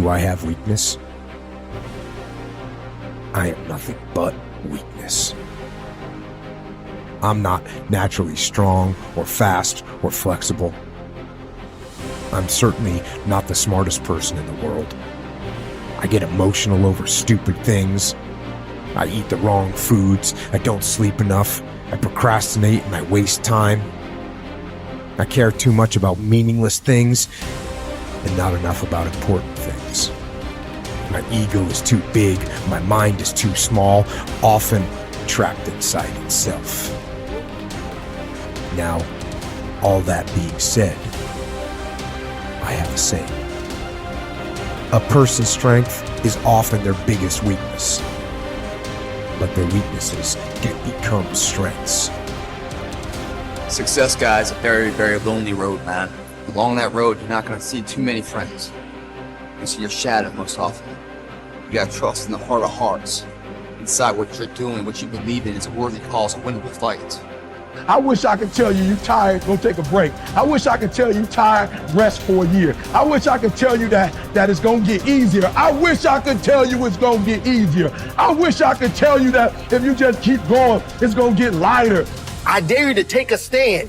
Do I have weakness? I am nothing but weakness. I'm not naturally strong or fast or flexible. I'm certainly not the smartest person in the world. I get emotional over stupid things. I eat the wrong foods. I don't sleep enough. I procrastinate and I waste time. I care too much about meaningless things and not enough about important things. My ego is too big. My mind is too small, often trapped inside itself. Now, all that being said, I have a saying. A person's strength is often their biggest weakness, but their weaknesses can become strengths. Success, guys, a very, very lonely road, man. Along that road, you're not going to see too many friends. You see your shadow most often. You got to trust in the heart of hearts. Inside what you're doing, what you believe in is a worthy cause, a winnable fight. I wish I could tell you you're tired, go take a break. I wish I could tell you tired, rest for a year. I wish I could tell you that it's gonna get easier. I wish I could tell you it's gonna get easier. I wish I could tell you that if you just keep going, it's gonna get lighter. I dare you to take a stand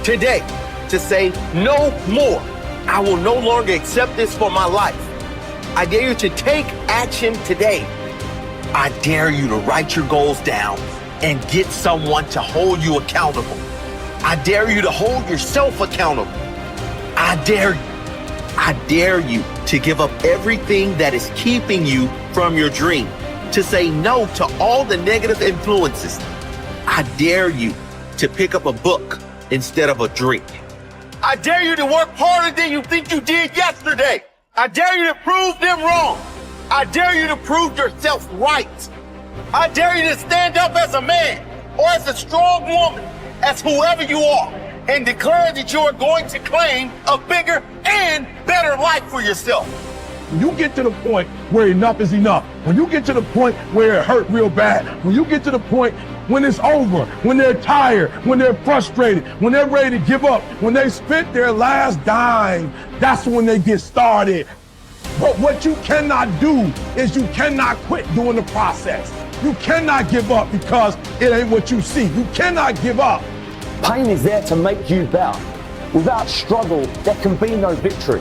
today to say no more. I will no longer accept this for my life. I dare you to take action today. I dare you to write your goals down and get someone to hold you accountable. I dare you to hold yourself accountable. I dare you to give up everything that is keeping you from your dream, to say no to all the negative influences. I dare you to pick up a book instead of a drink. I dare you to work harder than you think you did yesterday. I dare you to prove them wrong. I dare you to prove yourself right. I dare you to stand up as a man or as a strong woman, as whoever you are, and declare that you are going to claim a bigger and better life for yourself. When you get to the point where enough is enough, when you get to the point where it hurt real bad, when you get to the point when it's over, when they're tired, when they're frustrated, when they're ready to give up, when they spent their last dime, that's when they get started. But what you cannot do is you cannot quit during the process. You cannot give up because it ain't what you see. You cannot give up. Pain is there to make you better. Without struggle, there can be no victory.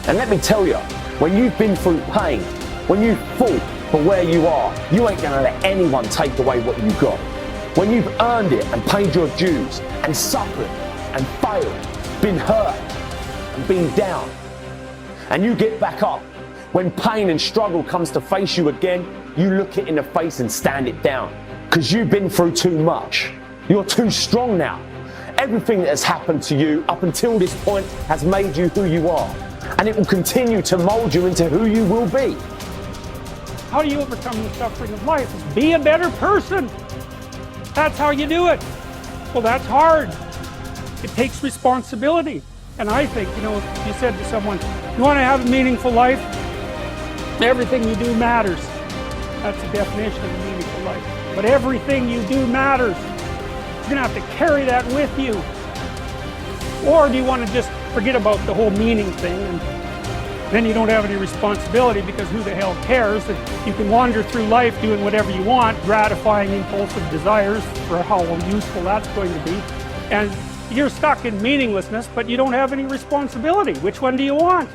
And let me tell you, when you've been through pain, when you've fought for where you are, you ain't gonna let anyone take away what you got. When you've earned it and paid your dues and suffered and failed, been hurt and been down, and you get back up, when pain and struggle comes to face you again, you look it in the face and stand it down. Because you've been through too much. You're too strong now. Everything that has happened to you up until this point has made you who you are. And it will continue to mold you into who you will be. How do you overcome the suffering of life? Is be a better person. That's how you do it. Well, that's hard. It takes responsibility. And I think, if you said to someone, you want to have a meaningful life? Everything you do matters. That's the definition of a meaningful life. But everything you do matters. You're going to have to carry that with you. Or do you want to just forget about the whole meaning thing and then you don't have any responsibility because who the hell cares? That you can wander through life doing whatever you want, gratifying impulsive desires for how useful that's going to be. And you're stuck in meaninglessness, but you don't have any responsibility. Which one do you want?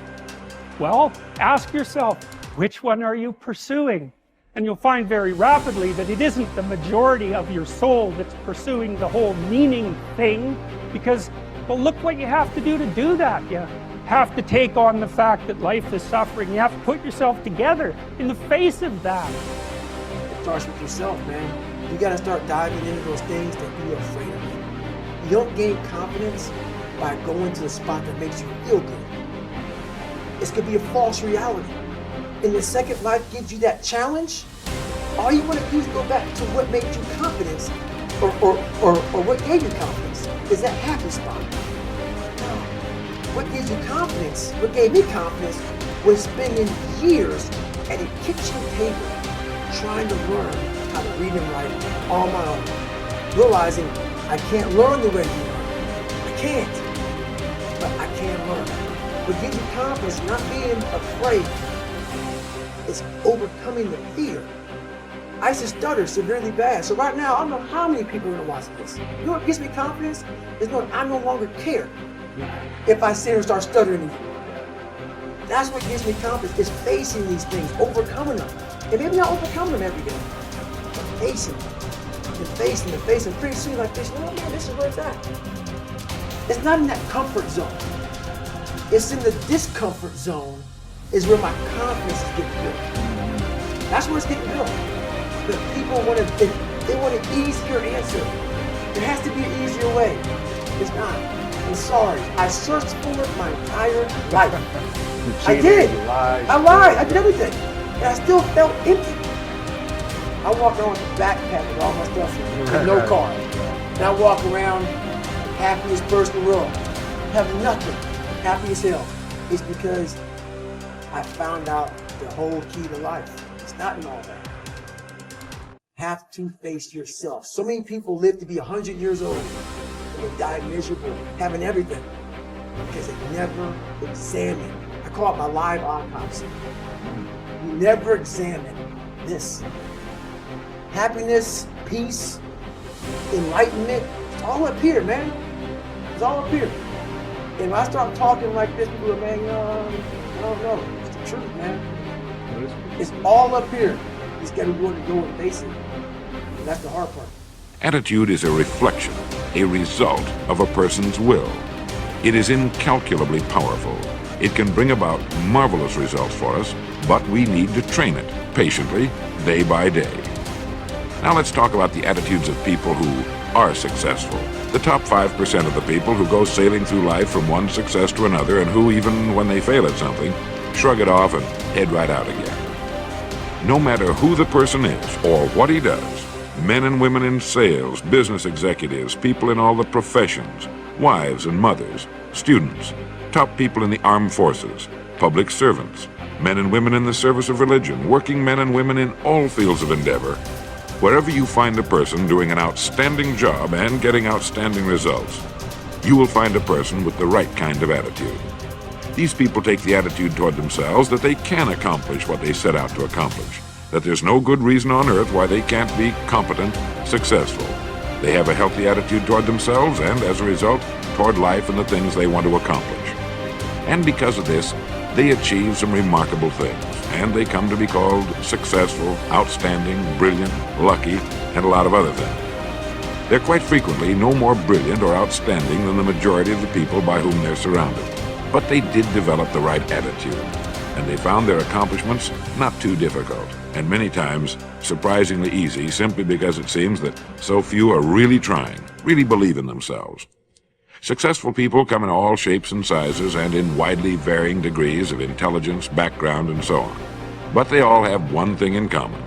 Well, ask yourself, which one are you pursuing? And you'll find very rapidly that it isn't the majority of your soul that's pursuing the whole meaning thing, because, well, look what you have to do that. You have to take on the fact that life is suffering. You have to put yourself together in the face of that. It starts with yourself, man. You gotta start diving into those things that you're afraid of. You don't gain confidence by going to the spot that makes you feel good. It's gonna be a false reality. And the second life gives you that challenge, all you want to do is go back to what made you confidence, or what gave you confidence, is that happy spot. Now, what gives you confidence, what gave me confidence, was spending years at a kitchen table trying to learn how to read and write on my own, realizing I can't learn the way you learn. I can't, but I can learn. What gives you confidence, not being afraid It's overcoming the fear. I used to stutter severely bad. So right now, I don't know how many people are gonna watch this. You know what gives me confidence? Is knowing I no longer care if I sit here and start stuttering again. That's what gives me confidence, is facing these things, overcoming them. And maybe not overcoming them every day, but facing them. And facing them, facing them. Pretty soon like this, you know what, man, this is where it's at. It's not in that comfort zone. It's in the discomfort zone is where my confidence is getting built. That's where it's getting built. But people want they want an easier answer. There has to be an easier way. It's not. I'm sorry. I searched for it my entire life. I did. I lied. I did everything. And I still felt empty. I walk around with a backpack with all my stuff and no car. And I walk around happiest person in the world. Have nothing. Happy as hell. It's because I found out the whole key to life. It's not in all that. Have to face yourself. So many people live to be 100 years old and they die miserable, having everything, because they never examine. I call it my live autopsy. You never examine this. Happiness, peace, enlightenment, it's all up here, man. It's all up here. And when I start talking like this, people are, man, I don't know. It's the truth, man. It's all up here. You just got to be willing to go and face it. And that's the hard part. Attitude is a reflection, a result of a person's will. It is incalculably powerful. It can bring about marvelous results for us, but we need to train it patiently, day by day. Now let's talk about the attitudes of people who are successful. The top 5% of the people who go sailing through life from one success to another and who, even when they fail at something, shrug it off and head right out again. No matter who the person is or what he does, men and women in sales, business executives, people in all the professions, wives and mothers, students, top people in the armed forces, public servants, men and women in the service of religion, working men and women in all fields of endeavor. Wherever you find a person doing an outstanding job and getting outstanding results, you will find a person with the right kind of attitude. These people take the attitude toward themselves that they can accomplish what they set out to accomplish, that there's no good reason on earth why they can't be competent, successful. They have a healthy attitude toward themselves and, as a result, toward life and the things they want to accomplish. And because of this, they achieve some remarkable things, and they come to be called successful, outstanding, brilliant, lucky, and a lot of other things. They're quite frequently no more brilliant or outstanding than the majority of the people by whom they're surrounded. But they did develop the right attitude, and they found their accomplishments not too difficult, and many times surprisingly easy, simply because it seems that so few are really trying, really believe in themselves. Successful people come in all shapes and sizes and in widely varying degrees of intelligence, background, and so on. But they all have one thing in common.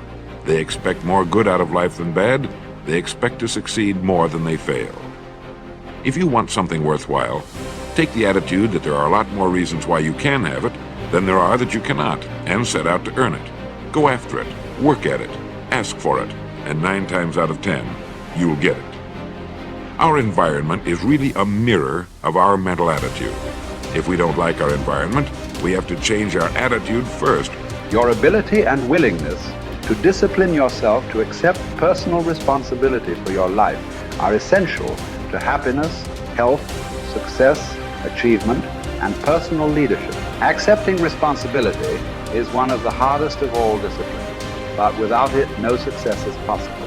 They expect more good out of life than bad. They expect to succeed more than they fail. If you want something worthwhile, take the attitude that there are a lot more reasons why you can have it than there are that you cannot, and set out to earn it. Go after it, work at it, ask for it, and 9 times out of 10, you'll get it. Our environment is really a mirror of our mental attitude. If we don't like our environment, we have to change our attitude first. Your ability and willingness to discipline yourself to accept personal responsibility for your life are essential to happiness, health, success, achievement, and personal leadership. Accepting responsibility is one of the hardest of all disciplines, but without it, no success is possible.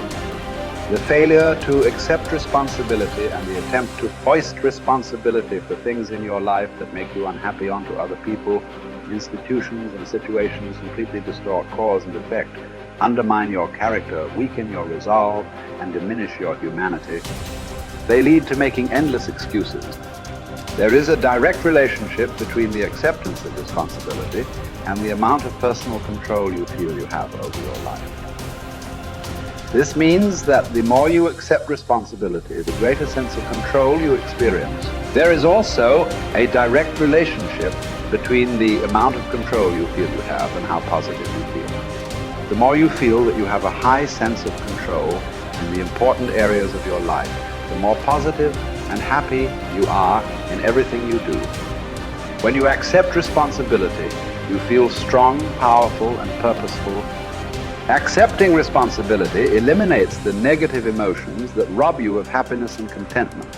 The failure to accept responsibility and the attempt to foist responsibility for things in your life that make you unhappy onto other people, institutions, and situations completely distort cause and effect, undermine your character, weaken your resolve, and diminish your humanity. They lead to making endless excuses. There is a direct relationship between the acceptance of responsibility and the amount of personal control you feel you have over your life. This means that the more you accept responsibility, the greater sense of control you experience. There is also a direct relationship between the amount of control you feel you have and how positive you feel. The more you feel that you have a high sense of control in the important areas of your life, the more positive and happy you are in everything you do. When you accept responsibility, You feel strong, powerful, and purposeful. Accepting responsibility eliminates the negative emotions that rob you of happiness and contentment.